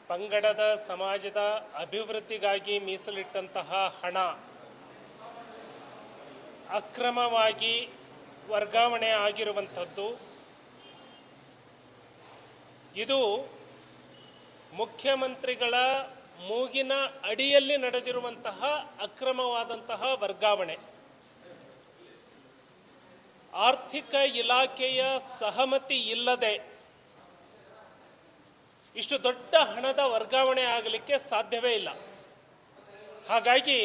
ಪಂಗಡದ ಸಮಾಜದ ಅಭಿವೃದ್ಧಿಗಾಗಿ ಮೀಸಲಿಟ್ಟಂತಹ ಹಣ ಅಕ್ರಮವಾಗಿ ವರ್ಗಾವಣೆ ಆಗಿರುವಂಥದ್ದು ಇದು ಮುಖ್ಯಮಂತ್ರಿಗಳ ಮೂಗಿನ ಅಡಿಯಲ್ಲಿ ನಡೆದಿರುವಂತಹ ಅಕ್ರಮವಾದಂತಹ ವರ್ಗಾವಣೆ. ಆರ್ಥಿಕ ಇಲಾಖೆಯ ಸಹಮತಿ ಇಲ್ಲದೆ ಇಷ್ಟು ದೊಡ್ಡ ಹಣದ ವರ್ಗಾವಣೆ ಆಗಲಿಕ್ಕೆ ಸಾಧ್ಯವೇ ಇಲ್ಲ. ಹಾಗಾಗಿ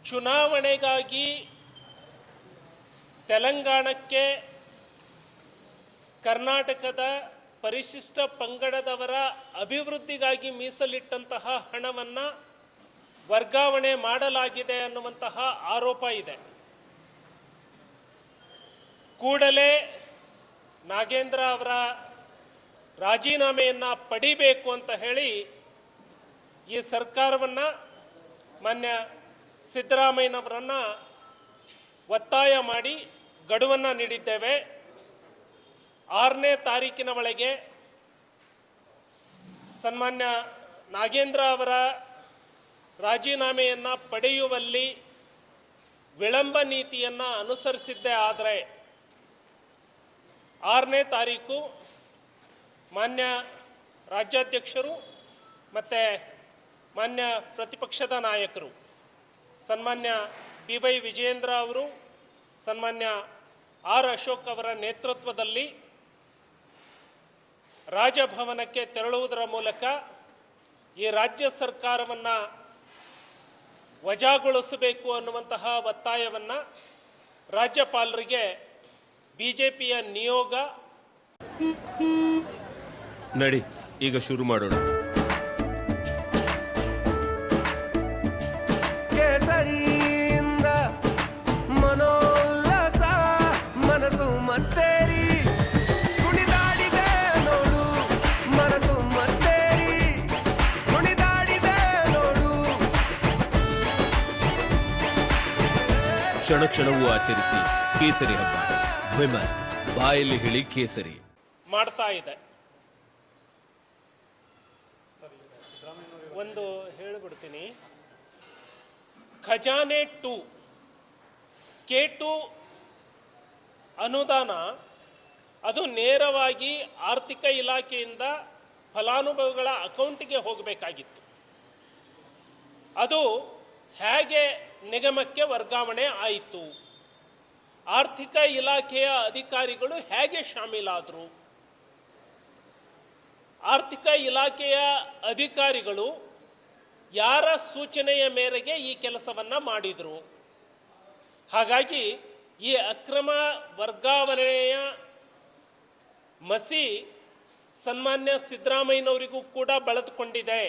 ಚುನಾವಣೆಗಾಗಿ ತೆಲಂಗಾಣಕ್ಕೆ ಕರ್ನಾಟಕದ ಪರಿಶಿಷ್ಟ ಪಂಗಡದವರ ಅಭಿವೃದ್ಧಿಗಾಗಿ ಮೀಸಲಿಟ್ಟಂತಹ ಹಣವನ್ನು ವರ್ಗಾವಣೆ ಮಾಡಲಾಗಿದೆ ಅನ್ನುವಂತಹ ಆರೋಪ ಇದೆ. ಕೂಡಲೇ ನಾಗೇಂದ್ರ ಅವರ ರಾಜೀನಾಮೆಯನ್ನು ಪಡಿಬೇಕು ಅಂತ ಹೇಳಿ ಈ ಸರ್ಕಾರವನ್ನು ಮಾನ್ಯ ಸಿದ್ದರಾಮಯ್ಯನವರನ್ನು ಒತ್ತಾಯ ಮಾಡಿ ಗಡುವನ್ನು ನೀಡಿದ್ದೇವೆ. 6ನೇ ತಾರೀಕಿನ ಒಳಗೆ ಸನ್ಮಾನ್ಯ ನಾಗೇಂದ್ರ ಅವರ ರಾಜೀನಾಮೆಯನ್ನು ಪಡೆಯುವಲ್ಲಿ ವಿಳಂಬ ನೀತಿಯನ್ನು ಅನುಸರಿಸಿದ್ದೇ ಆದರೆ 6ನೇ ತಾರೀಕು ಮಾನ್ಯ ರಾಜ್ಯಾಧ್ಯಕ್ಷರು ಮತ್ತು ಮಾನ್ಯ ಪ್ರತಿಪಕ್ಷದ ನಾಯಕರು ಸನ್ಮಾನ್ಯ BY ವಿಜಯೇಂದ್ರ ಅವರು, ಸನ್ಮಾನ್ಯ R ಅಶೋಕ್ ಅವರ ನೇತೃತ್ವದಲ್ಲಿ ರಾಜಭವನಕ್ಕೆ ತೆರಳುವುದರ ಮೂಲಕ ಈ ರಾಜ್ಯ ಸರ್ಕಾರವನ್ನು ವಜಾಗೊಳಿಸಬೇಕು ಅನ್ನುವಂತಹ ಒತ್ತಾಯವನ್ನು ರಾಜ್ಯಪಾಲರಿಗೆ ಬಿಜೆಪಿಯ ನಿಯೋಗ ನಡಿ ಈಗ ಶುರು ಮಾಡೋಣ. ಕೇಸರಿಯಿಂದ ಮನೋಲ್ಲಾಸ ಮನಸ್ಸು ಮತ್ತೇರಿ ಕುಣಿದಾಡಿದೆ ನೋಡು, ಮನಸ್ಸು ಮತ್ತೇರಿ ಕುಣಿದಾಡಿದೆ ನೋಡು. ಕ್ಷಣ ಕ್ಷಣವೂ ಆಚರಿಸಿ ಕೇಸರಿ ಹಬ್ಬ. ವಿಮಲ್ ಬಾಯಲ್ಲಿ ಹೇಳಿ ಕೇಸರಿ ಮಾಡ್ತಾ ಇದೆ. ಒಂದು ಹೇಳಿಬಿಡ್ತೀನಿ, ಖಜಾನೆ 2 K2 ಅನುದಾನ ಅದು ನೇರವಾಗಿ ಆರ್ಥಿಕ ಇಲಾಖೆಯಿಂದ ಫಲಾನುಭವಿಗಳ ಅಕೌಂಟಿಗೆ ಹೋಗಬೇಕಾಗಿತ್ತು. ಅದು ಹೇಗೆ ನಿಗಮಕ್ಕೆ ವರ್ಗಾವಣೆ ಆಯಿತು? ಆರ್ಥಿಕ ಇಲಾಖೆಯ ಅಧಿಕಾರಿಗಳು ಹೇಗೆ ಶಾಮೀಲಾದರು? ಆರ್ಥಿಕ ಇಲಾಖೆಯ ಅಧಿಕಾರಿಗಳು ಯಾರ ಸೂಚನೆಯ ಮೇರೆಗೆ ಈ ಕೆಲಸವನ್ನು ಮಾಡಿದರು? ಹಾಗಾಗಿ ಈ ಅಕ್ರಮ ವರ್ಗಾವಣೆಯ ಮಸಿ ಸನ್ಮಾನ್ಯ ಸಿದ್ದರಾಮಯ್ಯನವರಿಗೂ ಕೂಡ ಬೆಳೆದುಕೊಂಡಿದೆ.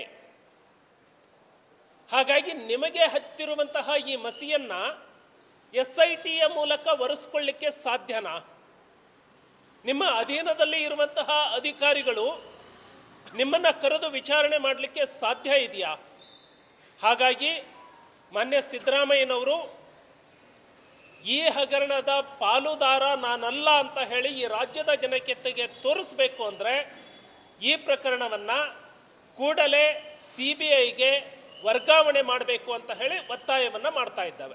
ಹಾಗಾಗಿ ನಿಮಗೆ ಹತ್ತಿರುವಂತಹ ಈ ಮಸಿಯನ್ನು SITಯ ಮೂಲಕ ಒರೆಸ್ಕೊಳ್ಳಿಕ್ಕೆ ಸಾಧ್ಯನಾ? ನಿಮ್ಮ ಅಧೀನದಲ್ಲಿ ಇರುವಂತಹ ಅಧಿಕಾರಿಗಳು ನಿಮ್ಮನ್ನು ಕರೆದು ವಿಚಾರಣೆ ಮಾಡಲಿಕ್ಕೆ ಸಾಧ್ಯ ಇದೆಯಾ? ಹಾಗಾಗಿ ಮಾನ್ಯ ಸಿದ್ದರಾಮಯ್ಯನವರು ಈ ಹಗರಣದ ಪಾಲುದಾರ ನಾನಲ್ಲ ಅಂತ ಹೇಳಿ ಈ ರಾಜ್ಯದ ಜನತೆಗೆ ತೋರಿಸಬೇಕು ಅಂದರೆ ಈ ಪ್ರಕರಣವನ್ನು ಕೂಡಲೇ CBIಗೆ ವರ್ಗಾವಣೆ ಮಾಡಬೇಕು ಅಂತ ಹೇಳಿ ಒತ್ತಾಯವನ್ನು ಮಾಡ್ತಾ ಇದ್ದಾವೆ.